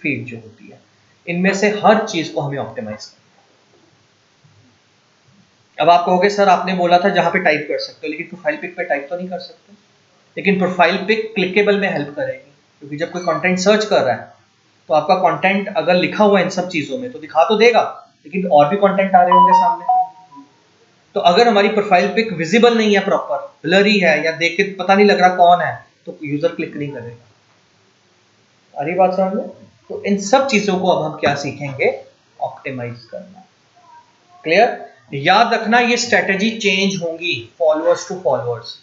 फीड जो होती है। इनमें से हर चीज को हमें ऑप्टिमाइज करना है। अब आप कहोगे सर आपने बोला था जहां पे टाइप कर सकते हो, लेकिन प्रोफाइल पिक पे टाइप तो नहीं कर सकते। लेकिन प्रोफाइल पिक क्लिकेबल में हेल्प करेगी, क्योंकि जब कोई कंटेंट सर्च कर रहा है तो आपका कंटेंट अगर लिखा हुआ है इन सब चीजों में तो दिखा तो देगा, लेकिन और भी कंटेंट आ रहे होंगे सामने। तो अगर हमारी प्रोफाइल पिक विजिबल नहीं है, प्रॉपर ब्लरी है, या देख के पता नहीं लग रहा कौन है, तो यूजर क्लिक नहीं करेगा। अरे बात समझ लो। तो इन सब चीजों को अब हम क्या सीखेंगे? ऑप्टिमाइज करना। क्लियर? याद रखना ये स्ट्रेटेजी चेंज होंगी फॉलोअर्स टू फॉलोअर्स।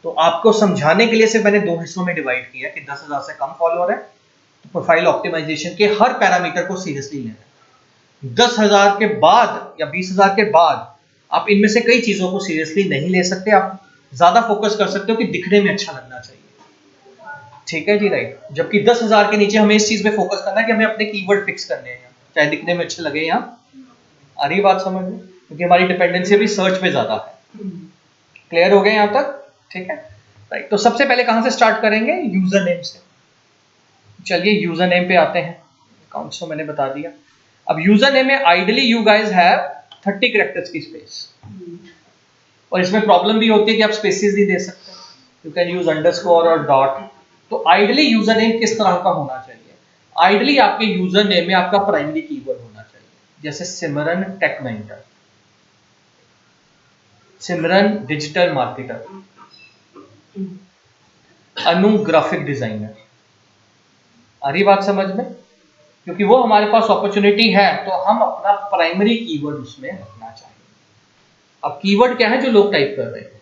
तो आपको समझाने के लिए सिर्फ मैंने दो हिस्सों में डिवाइड किया कि 10,000 से कम फॉलोअर है तो प्रोफाइल ऑप्टिमाइजेशन के हर पैरामीटर को सीरियसली लेना। 10,000 के बाद या 20,000 के बाद आप इनमें से कई चीजों को सीरियसली नहीं ले सकते। आप ज्यादा फोकस कर सकते हो कि दिखने में अच्छा लगना चाहिए। ठीक है जी, राइट। जबकि 10,000 के नीचे हमें इस चीज में फोकस करना है कि हमें अपने कीवर्ड फिक्स करने हैं, चाहे दिखने में अच्छे लगे या। आ रही बात समझ में? क्योंकि हमारी डिपेंडेंसी भी सर्च पे ज्यादा है। क्लियर हो गया यहां तक? ठीक है, राइट। तो सबसे पहले कहां से स्टार्ट करेंगे? यूजर नेम से। चलिए यूजर नेम पे आते हैं। अकाउंट्स तो मैंने बता दिया। अब यूजर नेम में ideally you guys have 30 characters की स्पेस, और इसमें प्रॉब्लम भी होती है कि आप स्पेसेस नहीं दे सकते। यू कैन यूज अंडरस्कोर और डॉट। तो आइडियली यूजर नेम किस तरह का होना चाहिए? आइडियली आपके यूजर नेम में आपका प्राइमरी कीवर्ड होना चाहिए, जैसे सिमरन टेक मेंटर, सिमरन डिजिटल मार्केटर, अनु ग्राफिक डिजाइनर। आ रही बात समझ में? क्योंकि वो हमारे पास अपॉर्चुनिटी है तो हम अपना प्राइमरी कीवर्ड उसमें रखना चाहिए। अब कीवर्ड क्या है? जो लोग टाइप कर रहे हैं,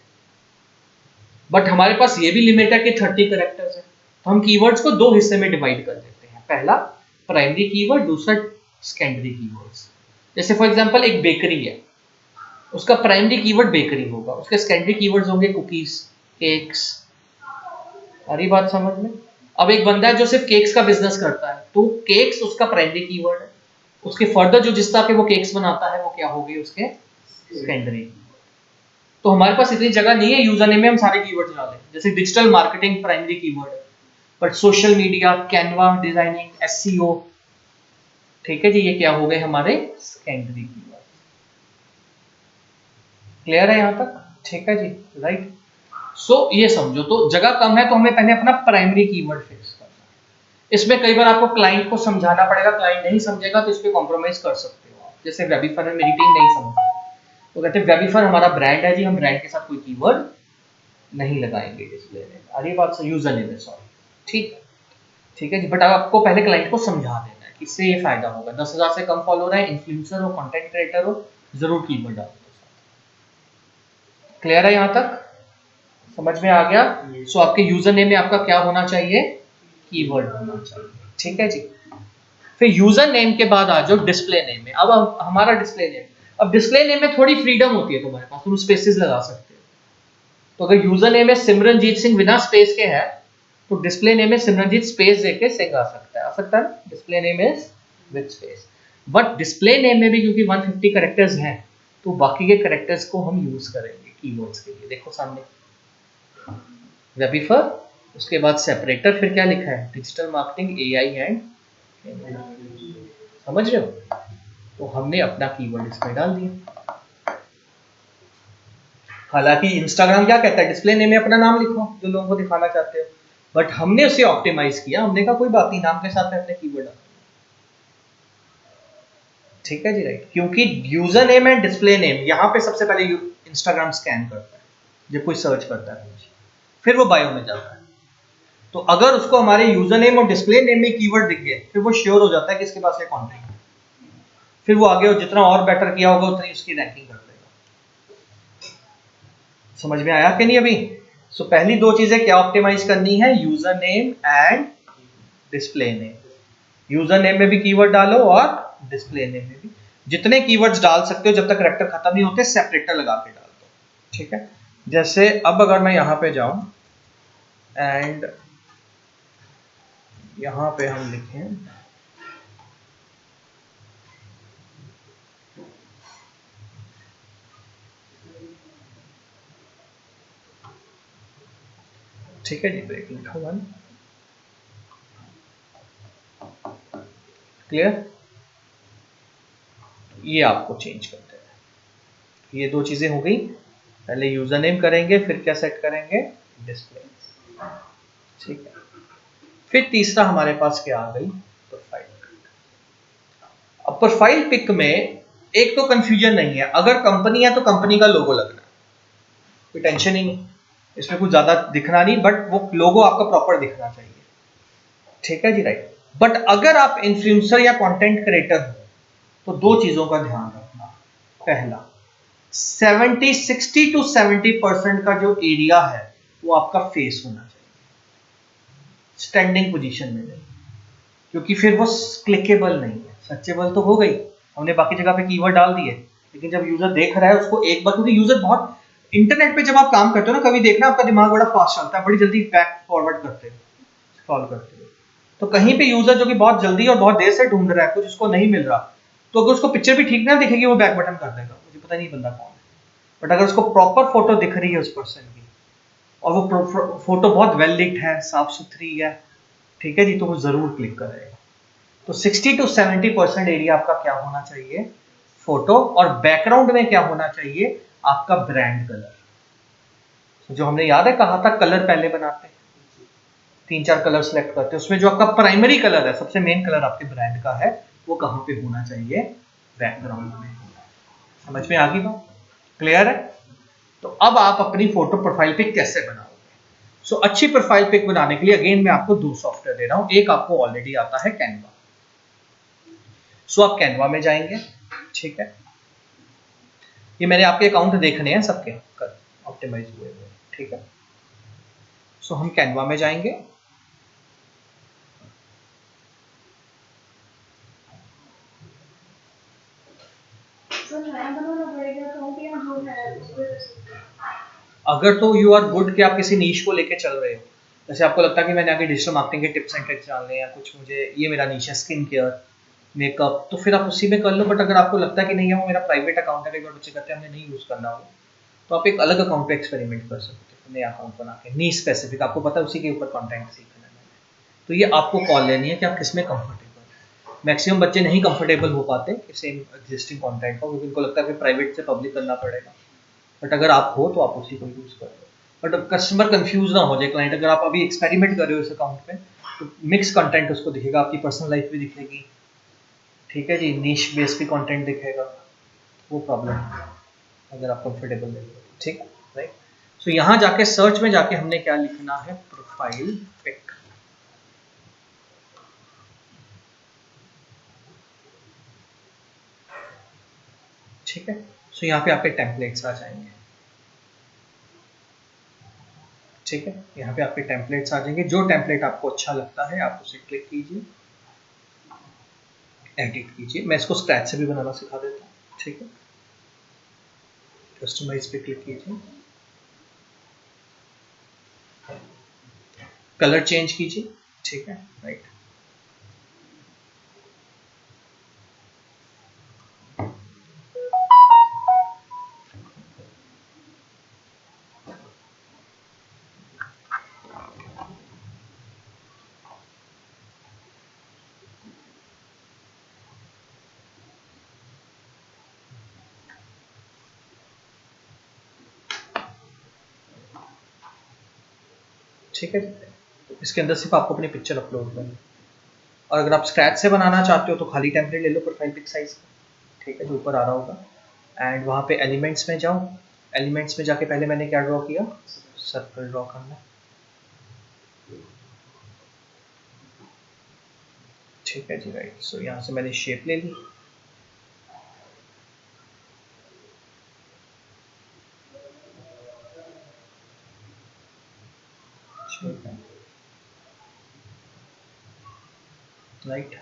बट हमारे पास ये भी लिमिट है कि 30 कैरेक्टर्स है, तो हम कीवर्ड्स को दो हिस्से में डिवाइड कर देते हैं। पहला प्राइमरी कीवर्ड, दूसरा सेकेंडरी कीवर्ड्स। जैसे फॉर एग्जांपल एक बेकरी है, उसका प्राइमरी कीवर्ड बेकरी होगा, उसके सेकेंडरी कीवर्ड्स होंगे कुकीज, केक्स। आ रही बात समझ में? अब एक बंदा है जो सिर्फ केक्स का बिजनेस करता है, तो केक्स उसका प्राइमरी कीवर्ड है। उसके फर्दर जो जिस तरह के वो केक्स बनाता है वो क्या हो गए? उसके सेकेंडरी। तो हमारे पास इतनी जगह नहीं है यूजर नेम में हम सारे कीवर्ड्स डालें। जैसे डिजिटल मार्केटिंग प्राइमरी कीवर्ड है, but social media, Canva designing, SEO, ठीक है जी, ये क्या हो गए हमारे सेकेंडरी कीवर्ड। क्लियर है यहाँ तक? ठीक है जी, राइट। सो ये समझो, तो जगह कम है तो हमें पहले अपना प्राइमरी कीवर्ड फिक्स करना है। इसमें कई बार आपको क्लाइंट को समझाना पड़ेगा, क्लाइंट नहीं समझेगा तो इस पे कॉम्प्रोमाइज कर सकते हो आप। जैसे वेबीफर है, मेरी टीम नहीं समझती तो कहते हैं वेबीफर हमारा ब्रांड है जी, हम ब्रांड के साथ कोई कीवर्ड नहीं लगाएंगे डिस्प्ले में। अरे बात से यूजर नेम है, सॉरी, ठीक है, ठीक है जी। बट आपको पहले क्लाइंट को समझा देना है कि इससे ये फायदा होगा। 10,000 से कम फॉलोअर है, इन्फ्लुएंसर हो, कंटेंट क्रिएटर हो, जरूर कीवर्ड डालो। क्लियर है यहाँ तक? समझ में आ गया? सो आपके यूजर नेम में आपका क्या होना चाहिए? कीवर्ड होना चाहिए। ठीक है जी। फिर यूजर नेम के बाद आ जाओ डिस्प्ले नेम में। अब हमारा डिस्प्ले नेम, अब डिस्प्ले नेम में थोड़ी फ्रीडम होती है तुम्हारे पास, तुम स्पेसेस लगा सकते हो। तो अगर यूजर नेम में सिमरनजीत सिंह बिना स्पेस के है तो डिस्प्ले नेम में सिमरनजीत स्पेस देके सिंह आ सकता है, आ सकता है ना? Display name is with space. But display name में भी क्योंकि 150 कैरेक्टर्स हैं तो बाकी के कैरेक्टर्स को हम यूज करेंगे कीवर्ड्स के लिए। देखो सामने वेबीफर, उसके बाद सेपरेटर, फिर क्या लिखा है? डिजिटल मार्केटिंग, एआई एंड, समझ रहे हो? तो हमने अपना कीवर्ड इसमें डाल दिया। हालांकि इंस्टाग्राम क्या कहता है? डिस्प्ले नेम में अपना नाम लिखो जो लोगों को दिखाना चाहते हो, बट हमने उसे ऑप्टिमाइज किया। हमने कहा कोई बात नहीं, नाम के साथ में अपने कीवर्ड डाल। ठीक है जी, राइट। क्योंकि user name and display name यहाँ पे सबसे पहले इंस्टाग्राम स्कैन करता है जब कोई सर्च करता है, फिर वो बायो में जाता है। तो अगर उसको हमारे यूजर नेम और डिस्प्ले नेम में कीवर्ड दिख गए फिर वो श्योर हो जाता है कि इसके पास ये कंटेंट है। फिर वो आगे जितना और बेटर किया होगा उतनी उसकी रैंकिंग कर देगा। समझ में आया कि नहीं अभी? सो पहली दो चीजें क्या ऑप्टिमाइज करनी है? User name and display name. User name में भी कीवर्ड डालो और डिस्प्ले नेम में भी। जितने कीवर्ड्स डाल सकते हो जब तक कैरेक्टर खत्म नहीं होते सेपरेटर लगा के डाल दो। ठीक है। जैसे अब अगर मैं यहां पे जाऊं एंड यहां पे हम लिखें ठीक है जी, ब्रेक लिखा हुआ है, क्लियर? ये आपको चेंज करते हैं। ये दो चीजें हो गई, पहले यूजर नेम करेंगे फिर क्या सेट करेंगे? डिस्प्ले। ठीक है। फिर तीसरा हमारे पास क्या आ गई? प्रोफाइल। अब प्रोफाइल पिक में एक तो कंफ्यूजन नहीं है, अगर कंपनी है तो कंपनी का लोगो लगना है, कोई टेंशन ही नहीं, इसमें कुछ ज्यादा दिखना नहीं, बट वो लोगो आपका प्रॉपर दिखना चाहिए। ठीक है जी, राइट। बट अगर आप इन्फ्लुएंसर या कंटेंट क्रिएटर हो तो दो चीजों का ध्यान रखना। पहला, 60 to 70% का जो एरिया है वो आपका फेस होना चाहिए, स्टैंडिंग पोजीशन में नहीं, क्योंकि फिर वो क्लिकेबल नहीं है। सर्चेबल तो हो गई, हमने बाकी जगह पे कीवर्ड डाल दिए, लेकिन जब यूजर देख रहा है उसको एक बार, क्योंकि यूजर बहुत, इंटरनेट पे जब आप काम करते हो ना, कभी देखना आपका दिमाग बड़ा फास्ट चलता है, बड़ी जल्दी बैक फॉरवर्ड करते हो, स्क्रॉल करते हो, तो कहीं पे यूजर जो कि बहुत जल्दी और बहुत देर से ढूंढ रहा है, कुछ उसको नहीं मिल रहा, तो अगर उसको पिक्चर भी ठीक ना दिखेगी वो बैक बटन कर देगा, मुझे पता नहीं बंदा कौन है। बट अगर उसको प्रॉपर फोटो दिख रही है उस पर्सन की और वो फोटो बहुत वेल लिट है, साफ सुथरी है, ठीक है जी, तो वो जरूर क्लिक करेगा। तो 60 to 70% एरिया आपका क्या होना चाहिए? फोटो। और बैकग्राउंड में क्या होना चाहिए? आपका ब्रांड कलर। जो हमने याद है कहा था कलर पहले बनाते हैं, 3-4 कलर सेलेक्ट करते हैं, उसमें जो आपका प्राइमरी कलर है, सबसे मेन कलर आपके ब्रांड का है, वो कहां पे होना चाहिए? बैकग्राउंड में। समझ में आ गई बात? क्लियर है? तो अब आप अपनी फोटो प्रोफाइल पिक कैसे बनाओगे? सो अच्छी प्रोफाइल पिक बनाने के लिए अगेन मैं आपको दो सॉफ्टवेयर दे रहा हूं। एक आपको ऑलरेडी आता है, कैनवा। सो आप कैनवा में जाएंगे, ठीक है, ये मैंने आपके अकाउंट देखने हैं सबके ऑप्टिमाइज हुए हुए, ठीक है। सो हम कैनवा में जाएंगे, अगर तो यू आर गुड कि आप किसी नीश को लेके चल रहे हो, जैसे आपको लगता है कि मैंने आगे डिजिटल मार्केटिंग के टिप्स एंड ट्रिक्स जानने हैं, कुछ मुझे ये मेरा नीश है स्किन केयर मेकअप, तो फिर आप उसी में कर लो। बट अगर आपको लगता है कि नहीं है वो मेरा प्राइवेट अकाउंट है, कई बार बच्चे कहते हैं हमें नहीं यूज करना हो, तो आप एक अलग अकाउंट पे एक्सपेरिमेंट कर सकते हो, नया अकाउंट बना के, नी स्पेसिफिक, आपको पता है उसी के ऊपर कंटेंट सीखना है। तो ये आपको कॉल लेनी है कि आप किसमें कंफर्टेबल है। मैक्सिमम बच्चे नहीं कंफर्टेबल हो पाते कि सेम एग्जिस्टिंग कंटेंट को, क्योंकि उनको लगता है कि प्राइवेट से पब्लिक करना पड़ेगा। बट अगर आप हो तो आप उसी को यूज़ कर लो। बट अब कस्टमर कंफ्यूज ना हो जाए, क्लाइंट अगर आप अभी एक्सपेरिमेंट कर रहे हो इस अकाउंट पे, तो मिक्स कंटेंट उसको दिखेगा, आपकी पर्सनल लाइफ भी दिखेगी, ठीक है जी, नीश बेस पे कंटेंट दिखेगा, वो प्रॉब्लम है अगर आप कंफर्टेबल नहीं हो, ठीक है, राइट। सो यहाँ जाके सर्च में जाके हमने क्या लिखना है, प्रोफाइल पिक, ठीक है। सो यहाँ पे आपके टेम्पलेट्स आ जाएंगे, ठीक है, यहाँ पे आपके टेम्पलेट्स आ जाएंगे। जो टेम्पलेट आपको अच्छा लगता है आप उसे क्लिक कीजिए, एडिट कीजिए। मैं इसको स्क्रैच से भी बनाना सिखा देता हूँ, ठीक है। कस्टमाइज पे क्लिक कीजिए, कलर चेंज कीजिए, ठीक है, राइट। ठीक है, तो इसके अंदर सिर्फ आपको अपनी पिक्चर अपलोड करनी है। और अगर आप स्क्रैच से बनाना चाहते हो तो खाली टेम्पलेट ले लो प्रोफाइल पिक साइज का, ठीक है, जो ऊपर आ रहा होगा। एंड वहाँ पे एलिमेंट्स में जाओ, एलिमेंट्स में जाके पहले मैंने क्या ड्रॉ किया, सर्कल ड्रॉ करना, ठीक है जी, राइट। सो यहाँ से मैंने शेप ले ली, ठीक है, राइट,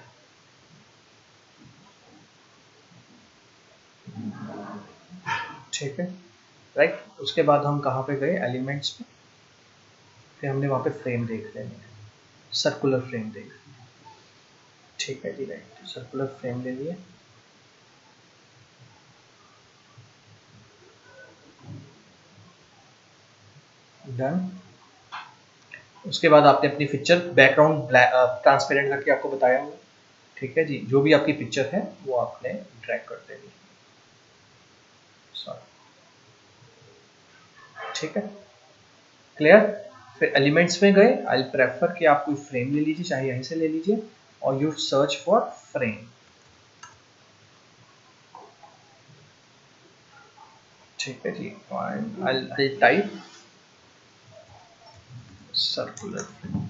ठीक है, राइट। उसके बाद हम कहाँ पे गए, एलिमेंट्स पे, फिर हमने वहाँ पे फ्रेम देख लेनी है, सर्कुलर फ्रेम देख, ठीक है जी, राइट। सर्कुलर फ्रेम ले लिए, डन। उसके बाद आपने अपनी पिक्चर बैकग्राउंड ट्रांसपेरेंट करके आपको बताया हुआ, ठीक है जी, जो भी आपकी पिक्चर है वो आपने ड्रैग कर देनी, ठीक है, क्लियर। फिर एलिमेंट्स में गए, आई प्रेफर कि आप कोई फ्रेम ले लीजिए, चाहे यहीं से ले लीजिए, और यू सर्च फॉर फ्रेम, ठीक है जी, आई टाइप सर्कुलर,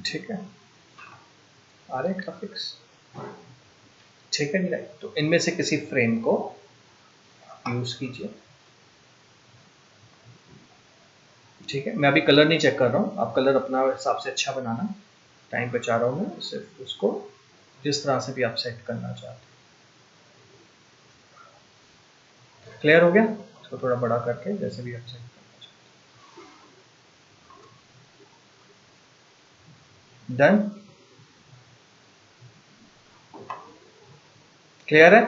ठीक है, आ रहे ग्राफिक्स, ठीक है जी, राइट। तो इनमें से किसी फ्रेम को यूज कीजिए, ठीक है। मैं अभी कलर नहीं चेक कर रहा हूँ, आप कलर अपना हिसाब से अच्छा बनाना, टाइम बचा रहा हूँ मैं, सिर्फ उसको जिस तरह से भी आप सेट करना चाहते हैं। क्लियर हो गया, इसको थोड़ा बड़ा करके जैसे भी आप सेट करना चाहते हैं। डन, क्लियर है।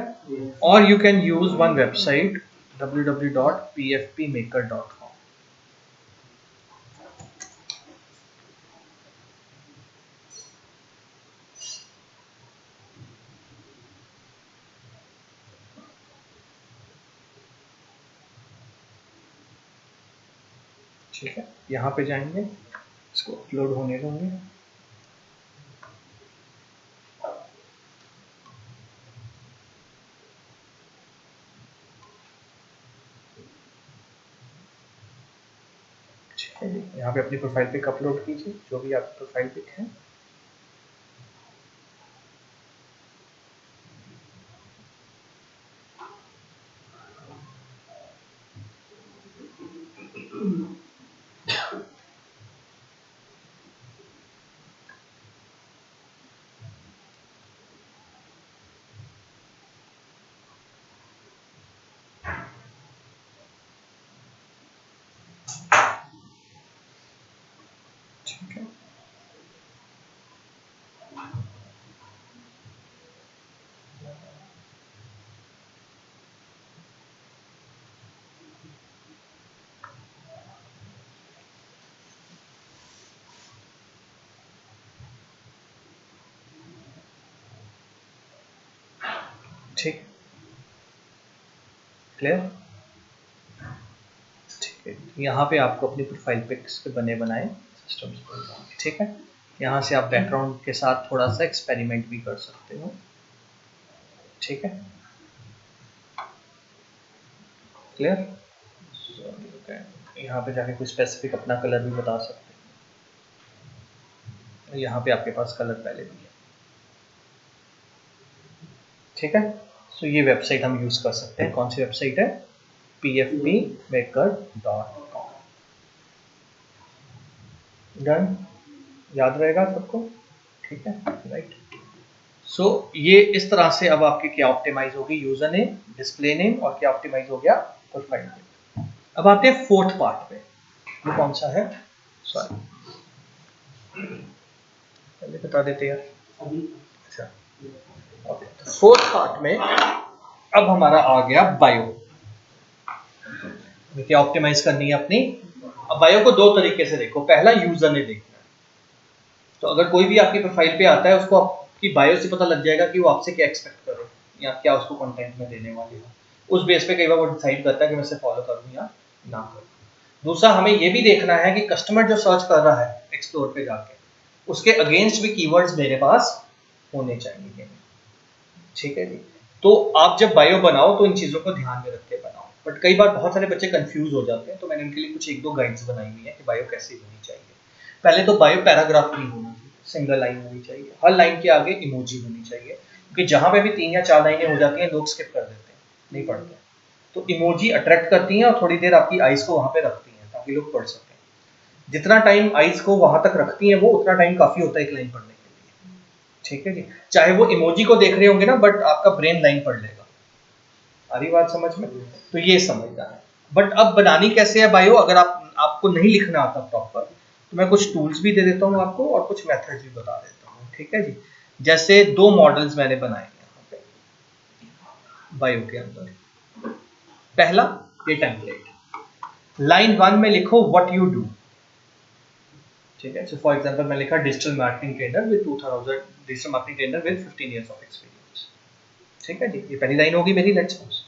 और you can use one website www.pfpmaker.com, ठीक है। यहाँ पे जाएंगे, इसको अपलोड होने देंगे, ठीक है जी। यहाँ पे अपनी प्रोफाइल पिक अपलोड कीजिए, जो भी आपकी प्रोफाइल पिक है, ठीक है। ठीक, क्लियर? ठीक है, यहाँ पे आपको अपनी प्रोफाइल पिक्स के बने बनाए सिस्टम से, ठीक है। यहाँ से आप बैकग्राउंड के साथ थोड़ा सा एक्सपेरिमेंट भी कर सकते हो, ठीक है, क्लियर? यहाँ पे जाके कोई स्पेसिफिक अपना कलर भी बता सकते हो, यहाँ पे आपके पास कलर पहले भी है, ठीक है। सो ये वेबसाइट हम यूज़ कर सकते हैं। कौन सी वेबसाइट है? pfpmaker.com। डन, याद रहेगा सबको, ठीक है, राइट। सो ये इस तरह से अब आपकी क्या ऑप्टिमाइज होगी, यूजर नेम, डिस्प्ले नेम, और क्या ऑप्टिमाइज हो गया, प्रोफाइल नेम। अब आते हैं फोर्थ पार्ट पे, वो कौन सा है, सॉरी पहले बता देते यार। अच्छा, ओके, तो फोर्थ पार्ट में अब हमारा आ गया बायो। क्या ऑप्टिमाइज करनी है अपनी। अब बायो को दो तरीके से देखो, पहला यूजर ने देखना है, तो अगर कोई भी आपकी प्रोफाइल पे आता है उसको आपकी बायो से पता लग जाएगा कि वो आपसे क्या एक्सपेक्ट करे या क्या उसको कंटेंट में देने वाले हो। उस बेस पे कई बार वो डिसाइड करता है कि मैं इसे फॉलो करूँ या ना करूँ। दूसरा, हमें ये भी देखना है कि कस्टमर जो सर्च कर रहा है एक्सप्लोर पे जाके, उसके अगेंस्ट भी कीवर्ड्स मेरे पास होने चाहिए, ठीक है जी। तो आप जब बायो बनाओ तो इन चीज़ों को ध्यान में रख के बनाओ। बट कई बार बहुत सारे बच्चे कंफ्यूज हो जाते हैं, तो मैंने उनके लिए कुछ एक दो गाइड्स बनाई हुई है कि बायो कैसी होनी चाहिए। पहले तो बायो पैराग्राफ नहीं होना चाहिए, सिंगल लाइन होनी चाहिए, हर लाइन के आगे इमोजी होनी चाहिए, क्योंकि जहाँ पे भी 3 या 4 लाइनें हो जाती हैं लोग स्किप कर देते हैं, नहीं पढ़ते। तो इमोजी अट्रैक्ट करती हैं और थोड़ी देर आपकी आइज को वहाँ पे रखती हैं ताकि लोग पढ़ सकें। जितना टाइम आइज को वहाँ तक रखती हैं वो, उतना टाइम काफ़ी होता है एक लाइन पढ़ने के लिए, ठीक है जी। चाहे वो इमोजी को देख रहे होंगे ना, बट आपका ब्रेन लाइन पढ़ लेगा। आ रही बात समझ में? तो ये समझना है। बट अब बनानी कैसे है बायो, अगर आपको नहीं लिखना आता प्रॉपर, तो मैं कुछ टूल्स भी दे देता हूँ आपको और कुछ मेथड्स भी बता देता हूँ, ठीक है जी। जैसे 2 मॉडल्स मैंने बनाए हैं यहाँ पे बायो के अंदर। पहला, ये टेम्पलेट, लाइन 1 में लिखो व्हाट यू डू, ठीक है। सो फॉर एग्जांपल मैं लिखा digital marketing trainer with 2000 digital marketing trainer with 15 years of experience, ठीक है जी। ये पहली लाइन होगी मेरी, लेट्स सपोज।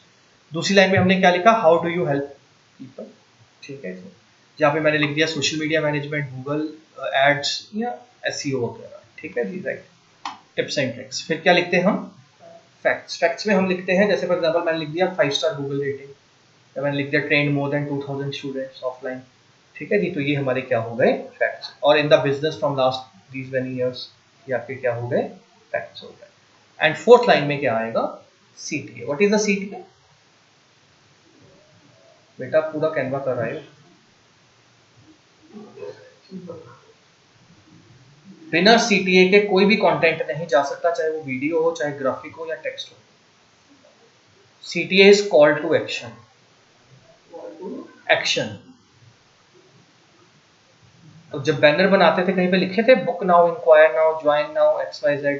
दूसरी लाइन में हमने क्या लिखा, how do you help people, ठीक है जी। जहाँ पे मैंने लिख दिया social media management, Google ads या एसईओ वगैरह, ठीक है जी, राइट, टिप्स एंड ट्रिक्स। फिर क्या लिखते हैं हम, फैक्ट्स। फैक्ट्स में हम लिखते हैं, जैसे फॉर एग्जांपल मैंने लिख दिया 5 स्टार गूगल रेटिंग, या मैंने लिख दिया trend more than 2000 students offline, ठीक है जी। तो ये हमारे क्या हो गए, फैक्ट्स। और in the business from last these many years, ये आपके क्या हो गए, फैक्ट्स हो गए। एंड फोर्थ लाइन में क्या आएगा, CTA. What is the CTA? बेटा पूरा कैनवा कर रहे हो, बिना सीटीए के कोई भी कंटेंट नहीं जा सकता, चाहे वो वीडियो हो, चाहे ग्राफिक हो या टेक्स्ट हो। CTA is call to action, action. तो जब बैनर बनाते थे कहीं पे लिखे थे book now, inquire now, join now, XYZ,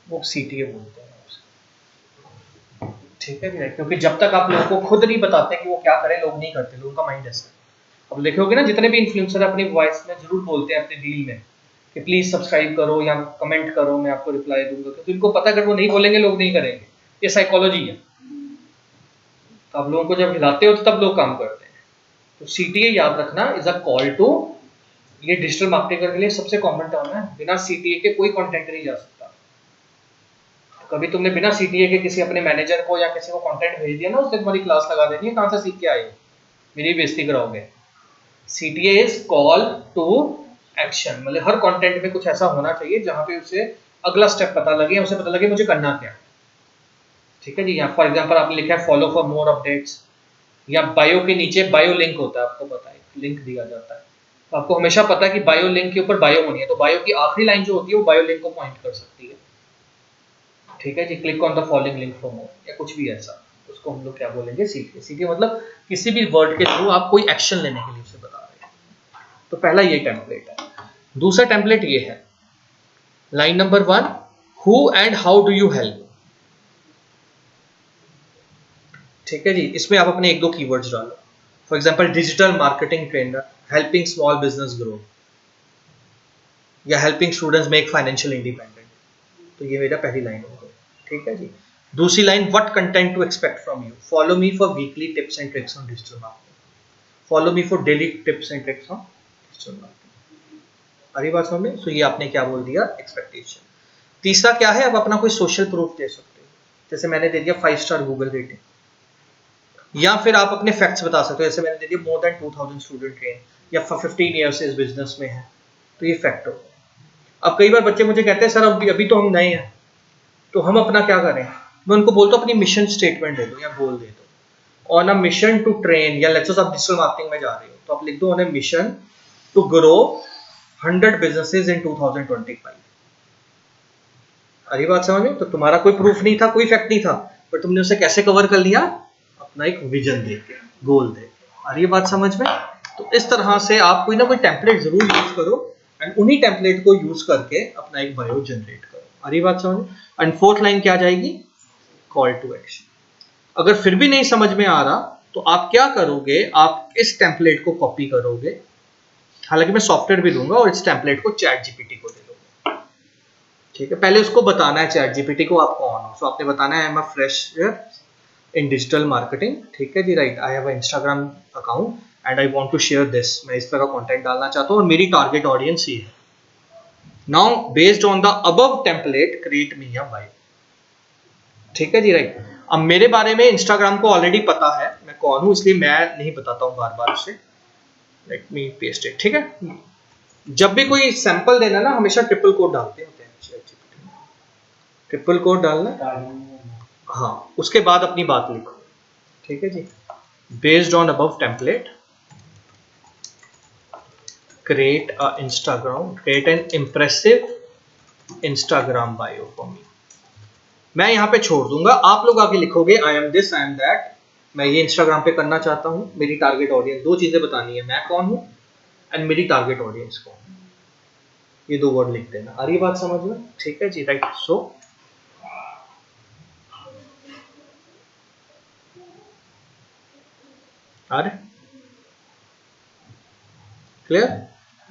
वो सीटीए बोलते हैं उसको, ठीक है भैया। क्योंकि जब तक आप लोगों को खुद नहीं बताते कि वो क्या करें, लोग नहीं करते, लोगों का माइंड ऐसा है। अब देखोगे ना, जितने भी इन्फ्लुएंसर अपनी वॉइस में जरूर बोलते हैं अपने रील में कि प्लीज सब्सक्राइब करो या कमेंट करो, मैं आपको रिप्लाई दूंगा, क्योंकि इनको पता है अगर वो नहीं बोलेंगे लोग नहीं करेंगे। ये साइकोलॉजी है। तो आप लोगों को जब हिलाते हो तो तब लोग काम करते हैं। तो सीटीए याद रखना इज अ कॉल टू, ये डिजिटल मार्केटर के लिए सबसे कॉमन टर्म है। बिना सीटीए के कोई कंटेंट नहीं जा सकता। कभी तुमने बिना सीटीए के किसी अपने मैनेजर को या किसी को कंटेंट भेज दिया ना, उसने तुम्हारी क्लास लगा देनी है, कहाँ से सीख के आए हो, मेरी बेइज्जती कराओगे। CTA is call to action, मतलब हर कंटेंट में कुछ ऐसा होना चाहिए जहां पे उसे अगला स्टेप पता लगे, उसे पता लगे मुझे करना क्या है, ठीक है जी। यहाँ फॉर एग्जांपल आपने लिखा है फॉलो फॉर मोर अपडेट्स, या बायो के नीचे बायो लिंक होता है, आपको पता है लिंक दिया जाता है, तो आपको हमेशा पता है कि बायो लिंक के ऊपर बायो होनी है, तो बायो की आखिरी लाइन जो होती है वो बायो लिंक को पॉइंट कर सकती है, ठीक है जी। Click on the following link for more या कुछ भी ऐसा, उसको हम लोग क्या बोलेंगे, सीटीए। सीटीए मतलब किसी भी वर्ड के थ्रू आप कोई एक्शन लेने के लिए उसे बता रहे हैं। तो पहला ये टेम्पलेट है। दूसरा टेम्पलेट ये है, line number 1, who and how do you help, ठीक है जी। इसमें आप अपने एक दो कीवर्ड्स डालो, for example digital marketing trainer helping small business grow, या helping students make financial independent. तो ये मेरा पहली लाइन हो गई, ठीक है जी। दूसरी line, what content to expect from you, follow me for weekly tips and tricks on digital marketing, follow me for daily tips and tricks on digital marketing. अरे बात समझ में? सो ये आपने क्या बोल दिया, एक्सपेक्टेशन। तीसरा क्या है, अब अपना कोई सोशल प्रूफ दे सकते हो, जैसे मैंने दे दिया 5 स्टार गूगल रेटिंग, या फिर आप अपने फैक्ट्स बता सकते हो, जैसे मैंने दे दिया मोर देन 2000 स्टूडेंट ट्रेन, या 15 ईयर्स से इस बिजनेस में है, तो ये फैक्ट हो। अब कई बार बच्चे मुझे कहते हैं सर अभी तो हम नए हैं, तो हम अपना क्या करें, मैं उनको बोलता हूँ अपनी मिशन स्टेटमेंट दे दो या गोल दे दो, on a mission to train, या लेट्स सपोज आप डिजिटल मार्केटिंग में जा रहे हो तो आप लिख दो on a mission to grow 100 businesses in 2025। अरे बात समझ में? तो तुम्हारा कोई प्रूफ नहीं था, कोई फैक्ट नहीं था, पर तुमने उसे कैसे कवर कर लिया, अपना एक विजन देके, गोल देके। अरे बात समझ में? तो इस तरह से आप कोई ना कोई टेम्पलेट जरूर यूज करो, एंड उन्हीं टेम्पलेट को यूज करके अपना एक बायो जनरेट करो। अरे बात समझ में? एंड फोर्थ लाइन क्या जाएगी, कॉल टू एक्शन। अगर फिर भी नहीं समझ में आ रहा तो आप क्या करोगे, आप इस टेम्पलेट को कॉपी करोगे, हालांकि मैं सॉफ्टवेयर भी दूंगा, और इस टेम्पलेट को चैट जीपीटी को दे दोगे। ठीक है, पहले उसको बताना है चैट जीपीटी को आप कौन हो। सो आपने बताना है I am a fresher in digital marketing. ठीक है जी, right, I have a Instagram account and I want to share this, मैं इस तरह का कंटेंट डालना चाहता हूँ और मेरी टारगेट ऑडियंस ये है। Now based on the above template create me a bio. ठीक है जी, राइट। अब मेरे बारे में इंस्टाग्राम को ऑलरेडी पता है मैं कौन हूं, इसलिए मैं नहीं बताता हूं बार बार उसे। Let me paste it. ठीक है, जब भी कोई सैंपल देना ना, हमेशा ट्रिपल कोड डालते होते हैं, ट्रिपल कोड डालना, हाँ, उसके बाद अपनी बात लिखो। ठीक है जी, based on above template create an impressive Instagram bio for me। मैं यहाँ पे छोड़ दूंगा, आप लोग आगे लिखोगे I am this, I am that, मैं ये इंस्टाग्राम पे करना चाहता हूँ, मेरी टारगेट ऑडियंस, दो चीजें बतानी है, मैं कौन हूँ एंड मेरी टारगेट ऑडियंस कौन है, ये दो वर्ड लिख देना। आ रही बात समझ में? ठीक है जी, राइट। सो आ रहे क्लियर?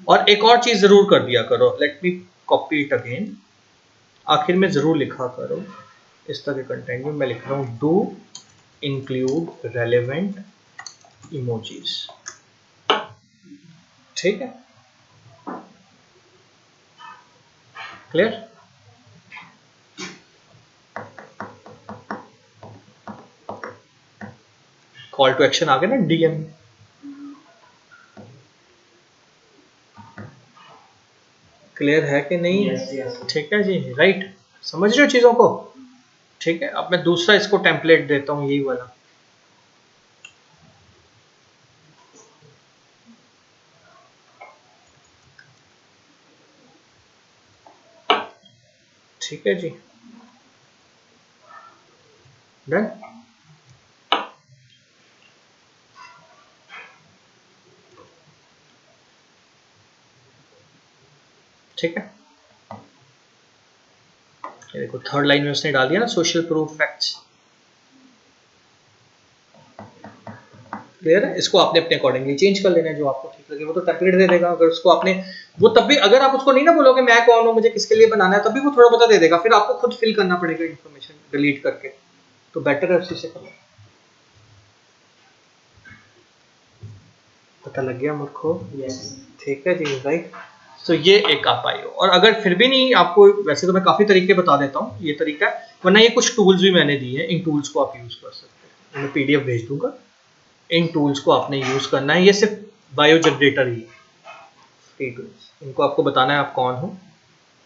और एक और चीज जरूर कर दिया करो, let me copy it again, आखिर में जरूर लिखा करो इस तरह के कंटेंट में, मैं लिख रहा हूँ डू इंक्लूड रेलेवेंट इमोजीज। ठीक है, क्लियर? कॉल टू एक्शन आ गया ना, डीएम। क्लियर है कि नहीं? yes. ठीक है जी, राइट, समझ रहे हो चीजों को? ठीक है, अब मैं दूसरा इसको टेम्पलेट देता हूँ, यही वाला। ठीक है जी, डन। ठीक है, ये देखो थर्ड लाइन में उसने डाल दिया ना, सोशल प्रूफ फैक्ट्स। क्लियर है? इसको आपने अपने अकॉर्डिंगली चेंज कर लेना है, जो आपको ठीक लगे, वो तो टेम्पलेट दे देगा। अगर उसको आपने, वो तब भी अगर आप उसको नहीं ना बोलोगे मैं कौन हूँ, मुझे किसके लिए बनाना है, तभी वो थोड़ा बहुत दे देगा, फिर आपको खुद फिल करना पड़ेगा इन्फॉर्मेशन डिलीट करके, तो बेटर है उसी से करो। पता लग गया मुझको? yes. ठीक है जी, राइट। तो ये एक आप आई हो, और अगर फिर भी नहीं आपको, वैसे तो मैं काफी तरीके बता देता हूँ, ये तरीका है, वरना ये कुछ टूल्स भी मैंने दिए हैं, इन टूल्स को आप यूज कर सकते हैं, मैं पीडीएफ भेज दूंगा, इन टूल्स को आपने यूज करना है। ये सिर्फ बायो जनरेटर ही है, फ्री टूल्स, इनको आपको बताना है आप कौन हो।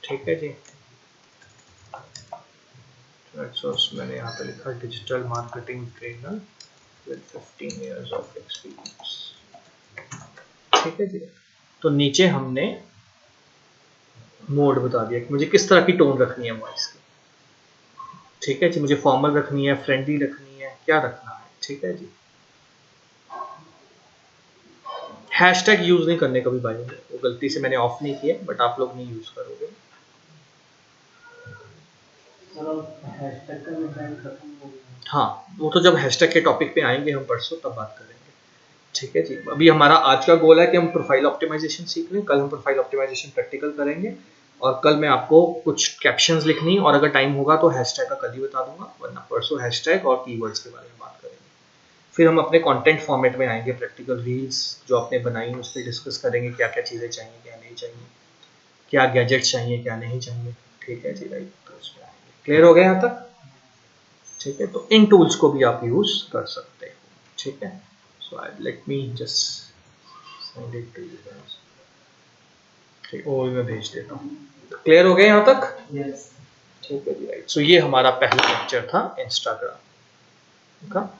ठीक है जी, मैंने यहाँ पे लिखा digital marketing trainer with 15 years of experience. ठीक है जी, तो नीचे हमने मोड बता दिया कि मुझे किस तरह की टोन रखनी है वॉइस की। ठीक है जी, मुझे फॉर्मल रखनी है, फ्रेंडली रखनी है, क्या रखना है। ठीक है जी, हैशटैग यूज नहीं करने कभी बायो में, वो गलती से मैंने ऑफ नहीं किया, बट आप लोग नहीं यूज करोगे। हैशटैग का भी ट्रेंड खत्म हो गया। हाँ, वो तो जब हैशटैग के टॉपिक पे आएंगे हम परसों, तब बात करेंगे। ठीक है जी, अभी हमारा आज का गोल है कि हम प्रोफाइल ऑप्टिमाइजेशन सीख लें, कल हम प्रोफाइल ऑप्टिमाइजेशन प्रैक्टिकल करेंगे, और कल मैं आपको कुछ कैप्शंस लिखनी, और अगर टाइम होगा तो हैशटैग का कल ही बता दूंगा, वरना परसों हैशटैग और कीवर्ड्स के बारे में बात करेंगे। फिर हम अपने कंटेंट फॉर्मेट में आएंगे, प्रैक्टिकल रील्स जो आपने बनाई उस पर डिस्कस करेंगे, क्या क्या चीज़ें चाहिए क्या नहीं चाहिए, क्या गैजेट्स चाहिए क्या नहीं चाहिए। ठीक है जी, राइट, तो उसमें आएंगे। क्लियर हो गया यहाँ तक? ठीक है, तो इन टूल्स को भी आप यूज कर सकते हो। ठीक है, so let me just send it to you guys. ठीक, वो भी मैं भेज देता हूँ। क्लियर हो गया यहाँ तक? यस। ठीक है जी, राइट। सो ये हमारा पहला लेक्चर था इंस्टाग्राम का।